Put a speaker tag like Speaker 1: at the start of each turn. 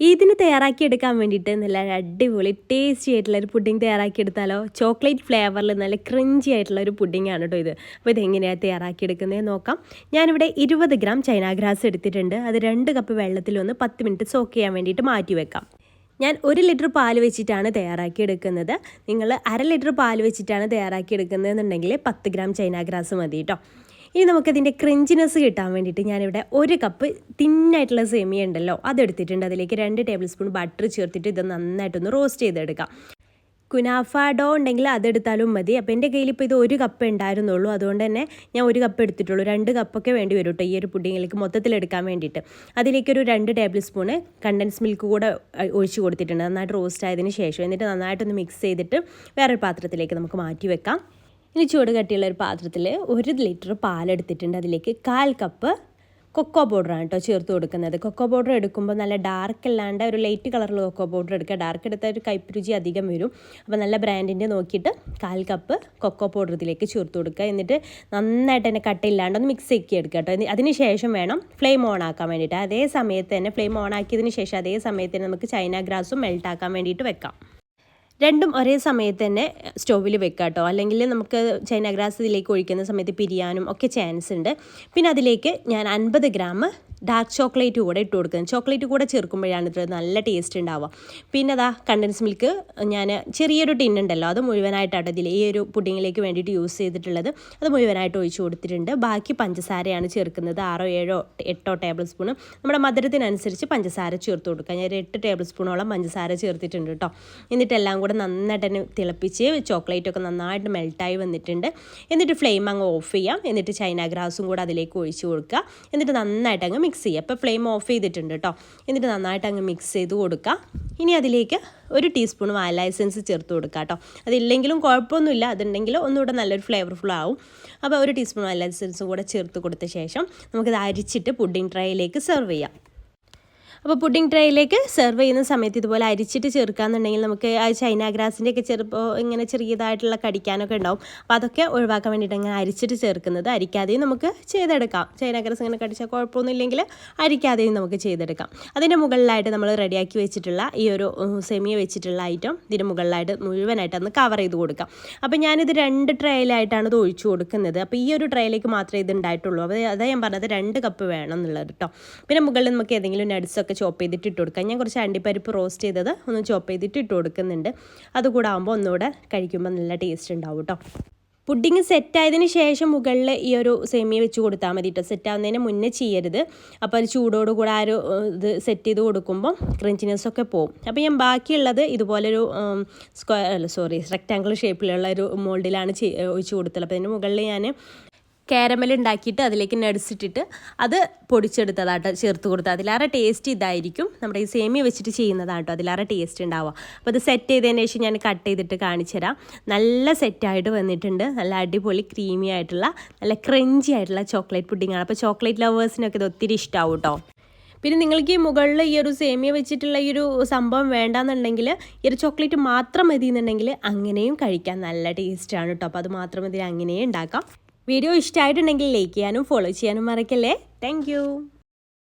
Speaker 1: ഇതിന് തയ്യാറാക്കിയെടുക്കാൻ വേണ്ടിയിട്ട് നല്ല അടിപൊളി ടേസ്റ്റി ആയിട്ടുള്ള ഒരു പുഡിംഗ് തയ്യാറാക്കിയെടുത്താലോ. ചോക്ലേറ്റ് ഫ്ലേവറിൽ നല്ല ക്രഞ്ചി ആയിട്ടുള്ള ഒരു പുഡിംഗ് ആണ് കേട്ടോ ഇത്. അപ്പോൾ ഇതെങ്ങനെയാണ് തയ്യാറാക്കിയെടുക്കുന്നത് നോക്കാം. ഞാനിവിടെ 20 ഗ്രാം ചൈന ഗ്രാസ് എടുത്തിട്ടുണ്ട്. അത് 2 കപ്പ് വെള്ളത്തിലൊന്ന് 10 മിനിറ്റ് സോക്ക് ചെയ്യാൻ വേണ്ടിയിട്ട് മാറ്റി വെക്കാം. ഞാൻ 1 ലിറ്റർ പാൽ വെച്ചിട്ടാണ് തയ്യാറാക്കിയെടുക്കുന്നത്. നിങ്ങൾ 1/2 ലിറ്റർ പാൽ വെച്ചിട്ടാണ് തയ്യാറാക്കിയെടുക്കുന്നതെന്നുണ്ടെങ്കിൽ 10 ഗ്രാം ചൈന ഗ്രാസ് മതി കേട്ടോ. ഇനി നമുക്കതിൻ്റെ ക്രഞ്ചിനെസ് കിട്ടാൻ വേണ്ടിയിട്ട് ഞാനിവിടെ 1 കപ്പ് തിന്നായിട്ടുള്ള സേമിയ ഉണ്ടല്ലോ അതെടുത്തിട്ടുണ്ട്. അതിലേക്ക് 2 ടേബിൾ സ്പൂൺ ബട്ടർ ചേർത്തിട്ട് ഇത് നന്നായിട്ടൊന്ന് റോസ്റ്റ് ചെയ്തെടുക്കാം. കുനാഫ ഡോ ഉണ്ടെങ്കിൽ അതെടുത്താലും മതി. അപ്പോൾ എൻ്റെ കയ്യിൽ ഇപ്പോൾ ഇത് 1 കപ്പ് ഉണ്ടായിരുന്നുള്ളൂ. അതുകൊണ്ട് തന്നെ ഞാൻ 1 കപ്പ് എടുത്തിട്ടുള്ളൂ. 2 കപ്പൊക്കെ വേണ്ടി വരും കേട്ടോ ഈ ഒരു പുഡിങ്ങിലേക്ക് മൊത്തത്തിലെടുക്കാൻ വേണ്ടിയിട്ട്. അതിലേക്കൊരു 2 ടേബിൾ സ്പൂണ് കണ്ടൻസ് മിൽക്ക് കൂടെ ഒഴിച്ച് കൊടുത്തിട്ടുണ്ട്. നന്നായിട്ട് റോസ്റ്റ് ആയതിന് ശേഷം എന്നിട്ട് നന്നായിട്ടൊന്ന് മിക്സ് ചെയ്തിട്ട് വേറൊരു പാത്രത്തിലേക്ക് നമുക്ക് മാറ്റി വെക്കാം. ഇനി ചൂട് കട്ടിയുള്ള ഒരു പാത്രത്തിൽ 1 ലിറ്റർ പാലെടുത്തിട്ടുണ്ട്. അതിലേക്ക് 1/4 കപ്പ് കൊക്കോ പൗഡറാണ് കേട്ടോ ചേർത്ത് കൊടുക്കുന്നത്. കൊക്കോ പൗഡർ എടുക്കുമ്പോൾ നല്ല ഡാർക്ക് അല്ലാണ്ട് ഒരു ലൈറ്റ് കളറിൽ കൊക്കോ പൗഡർ എടുക്കുക. ഡാർക്ക് എടുത്താൽ ഒരു കയ്പ്പ് രുചി അധികം വരും. അപ്പോൾ നല്ല ബ്രാൻഡിൻ്റെ നോക്കിയിട്ട് 1/4 കപ്പ് കൊക്കോ പൗഡർ ഇതിലേക്ക് ചേർത്ത് കൊടുക്കുക. എന്നിട്ട് നന്നായിട്ട് തന്നെ കട്ടയില്ലാണ്ടൊന്ന് മിക്സ് ആക്കി എടുക്കുക കേട്ടോ. അതിന് ശേഷം വേണം ഫ്ലെയിം ഓൺ ആക്കാൻ വേണ്ടിയിട്ട്. അതേ സമയത്ത് തന്നെ ഫ്ലെയിം ഓൺ ആക്കിയതിന് ശേഷം അതേ സമയത്ത് തന്നെ നമുക്ക് ചൈന ഗ്രാസും മെൽറ്റ് ആക്കാൻ വേണ്ടിയിട്ട് വെക്കാം. രണ്ടും ഒരേ സമയത്ത് തന്നെ സ്റ്റോവിൽ വെക്കാം കേട്ടോ. അല്ലെങ്കിൽ നമുക്ക് ചൈന ഗ്രാസ് ഇതിലേക്ക് ഒഴിക്കുന്ന സമയത്ത് പിരിയാനും ഒക്കെ ചാൻസ് ഉണ്ട്. പിന്നെ അതിലേക്ക് ഞാൻ 50 ഗ്രാം ഡാർക്ക് ചോക്ലേറ്റ് കൂടെ ഇട്ട് കൊടുക്കുന്നത്. ചോക്ലേറ്റ് കൂടെ ചേർക്കുമ്പോഴാണ് ഇത് നല്ല ടേസ്റ്റ് ഉണ്ടാവുക. പിന്നെ അതാ കണ്ടൻസ് മിൽക്ക് ഞാൻ ചെറിയൊരു ടിന്നുണ്ടല്ലോ അത് മുഴുവനായിട്ടാണ് ഇതിൽ ഈ ഒരു പുഡിങ്ങിലേക്ക് വേണ്ടിയിട്ട് യൂസ് ചെയ്തിട്ടുള്ളത്. അത് മുഴുവനായിട്ട് ഒഴിച്ച് കൊടുത്തിട്ടുണ്ട്. ബാക്കി പഞ്ചസാരയാണ് ചേർക്കുന്നത്. 6, 7, 8 ടേബിൾ സ്പൂൺ നമ്മുടെ മധുരത്തിനനുസരിച്ച് പഞ്ചസാര ചേർത്ത് കൊടുക്കുക. ഞാൻ 8 ടേബിൾ സ്പൂണോളം പഞ്ചസാര ചേർത്തിട്ടുണ്ട് കേട്ടോ. എന്നിട്ട് എല്ലാം കൂടെ നന്നായിട്ട് തന്നെ തിളപ്പിച്ച് ചോക്ലേറ്റൊക്കെ നന്നായിട്ട് മെൽട്ടായി വന്നിട്ടുണ്ട്. എന്നിട്ട് ഫ്ലെയിം അങ്ങ് ഓഫ് ചെയ്യാം. എന്നിട്ട് ചൈന ഗ്രാസും കൂടെ അതിലേക്ക് ഒഴിച്ച് കൊടുക്കുക. എന്നിട്ട് നന്നായിട്ട് അങ്ങ് മിക്സ് ചെയ്യുക. അപ്പോൾ ഫ്ലെയിം ഓഫ് ചെയ്തിട്ടുണ്ട് കേട്ടോ. എന്നിട്ട് നന്നായിട്ട് അങ്ങ് മിക്സ് ചെയ്ത് കൊടുക്കുക. ഇനി അതിലേക്ക് 1 ടീസ്പൂൺ വാനില എസൻസ് ചേർത്ത് കൊടുക്കുക കേട്ടോ. അതില്ലെങ്കിലും കുഴപ്പമൊന്നുമില്ല, അതുണ്ടെങ്കിൽ ഒന്നുകൂടെ നല്ലൊരു ഫ്ലേവർഫുൾ ആവും. അപ്പോൾ 1 ടീസ്പൂൺ വാനില എസൻസും കൂടെ ചേർത്ത് കൊടുത്ത ശേഷം നമുക്കിത് അരിച്ചിട്ട് പുഡിംഗ് ട്രേയിലേക്ക് സെർവ് ചെയ്യാം. അപ്പോൾ പുഡിംഗ് ട്രേയിലേക്ക് സെർവ് ചെയ്യുന്ന സമയത്ത് ഇതുപോലെ അരിച്ചിട്ട് ചേർക്കാമെന്നുണ്ടെങ്കിൽ നമുക്ക് ആ ചൈന ഗ്രാസിൻ്റെ ഒക്കെ ചിലപ്പോൾ ഇങ്ങനെ ചെറിയതായിട്ടുള്ള കടിക്കാനൊക്കെ ഉണ്ടാവും. അപ്പോൾ അതൊക്കെ ഒഴിവാക്കാൻ വേണ്ടിയിട്ട് ഇങ്ങനെ അരിച്ചിട്ട് ചേർക്കുന്നത്. അരിക്കാതെയും നമുക്ക് ചെയ്തെടുക്കാം. ചൈന ഗ്രാസ് ഇങ്ങനെ കടിച്ചാൽ കുഴപ്പമൊന്നുമില്ലെങ്കിൽ അരിക്കാതെയും നമുക്ക് ചെയ്തെടുക്കാം. അതിൻ്റെ മുകളിലായിട്ട് നമ്മൾ റെഡിയാക്കി വെച്ചിട്ടുള്ള ഈ ഒരു സെമിയ വെച്ചിട്ടുള്ള ഐറ്റം ഇതിൻ്റെ മുകളിലായിട്ട് മുഴുവനായിട്ട് ഒന്ന് കവർ ചെയ്ത് കൊടുക്കാം. അപ്പോൾ ഞാനിത് 2 ട്രേയിലായിട്ടാണ് ഇത് ഒഴിച്ചു കൊടുക്കുന്നത്. അപ്പോൾ ഈ ഒരു ട്രേയിലേക്ക് മാത്രമേ ഇത് ഉണ്ടായിട്ടുള്ളൂ. അപ്പോൾ അതാ ഞാൻ പറഞ്ഞത് 2 കപ്പ് വേണം എന്നുള്ളത് കേട്ടോ. പിന്നെ മുകളിൽ നമുക്ക് ഏതെങ്കിലും നട്ട്സൊക്കെ ചോപ്പ് ചെയ്തിട്ട് ഇട്ട് കൊടുക്കാം. ഞാൻ കുറച്ച് അണ്ടിപ്പരിപ്പ് റോസ്റ്റ് ചെയ്തത് ഒന്ന് ചോപ്പ് ചെയ്തിട്ട് ഇട്ട് കൊടുക്കുന്നുണ്ട്. അതുകൂടെ ആകുമ്പോൾ ഒന്നുകൂടെ കഴിക്കുമ്പോൾ നല്ല ടേസ്റ്റ് ഉണ്ടാവും കേട്ടോ. പുഡിങ് സെറ്റായതിന് ശേഷം മുകളിൽ ഈ ഒരു സേമിയ വെച്ച് കൊടുത്താൽ മതി കേട്ടോ. സെറ്റാവുന്നതിന് മുന്നേ ചെയ്യരുത്. അപ്പോൾ അത് ചൂടോടുകൂടെ ആ ഒരു ഇത് സെറ്റ് ചെയ്ത് കൊടുക്കുമ്പോൾ ക്രഞ്ചിനെസ്സൊക്കെ പോവും. അപ്പോൾ ഞാൻ ബാക്കിയുള്ളത് ഇതുപോലൊരു റെക്റ്റാങ്കിൾ ഷേപ്പിലുള്ള ഒരു മോൾഡിലാണ് ഒഴിച്ച് കൊടുത്തത്. അപ്പോൾ അതിൻ്റെ മുകളിൽ ഞാൻ കാരമൽ ഉണ്ടാക്കിയിട്ട് അതിലേക്ക് നട്സ് ഇട്ടിട്ട് അത് പൊടിച്ചെടുത്തതാട്ടോ ചേർത്ത് കൊടുത്തത്. അതിലേറെ ടേസ്റ്റ് ഇതായിരിക്കും. നമ്മുടെ ഈ സേമിയ വെച്ചിട്ട് ചെയ്യുന്നതാട്ടോ അതിലേറെ ടേസ്റ്റ് ഉണ്ടാവുക. അപ്പോൾ അത് സെറ്റ് ചെയ്തതിന് ശേഷം ഞാൻ കട്ട് ചെയ്തിട്ട് കാണിച്ചു തരാം. നല്ല സെറ്റായിട്ട് വന്നിട്ടുണ്ട്. നല്ല അടിപൊളി ക്രീമി ആയിട്ടുള്ള നല്ല ക്രഞ്ചി ആയിട്ടുള്ള ചോക്ലേറ്റ് പുഡിങ്ങാണ്. അപ്പോൾ ചോക്ലേറ്റ് ലവേഴ്സിനൊക്കെ ഇത് ഒത്തിരി ഇഷ്ടമാവും കേട്ടോ. പിന്നെ നിങ്ങൾക്ക് ഈ മുകളിൽ ഈ ഒരു സേമിയ വെച്ചിട്ടുള്ള ഈ ഒരു സംഭവം വേണ്ടാന്നുണ്ടെങ്കിൽ ഈ ഒരു ചോക്ലേറ്റ് മാത്രം മതി എന്നുണ്ടെങ്കിൽ അങ്ങനെയും കഴിക്കാൻ നല്ല ടേസ്റ്റാണ് കേട്ടോ. അപ്പോൾ അത് മാത്രം മതി അങ്ങനെയും ഉണ്ടാക്കാം. വീഡിയോ ഇഷ്ടമായിട്ടുണ്ടെങ്കിൽ ലൈക്ക് ചെയ്യാനും ഫോളോ ചെയ്യാനും മറക്കല്ലേ. താങ്ക്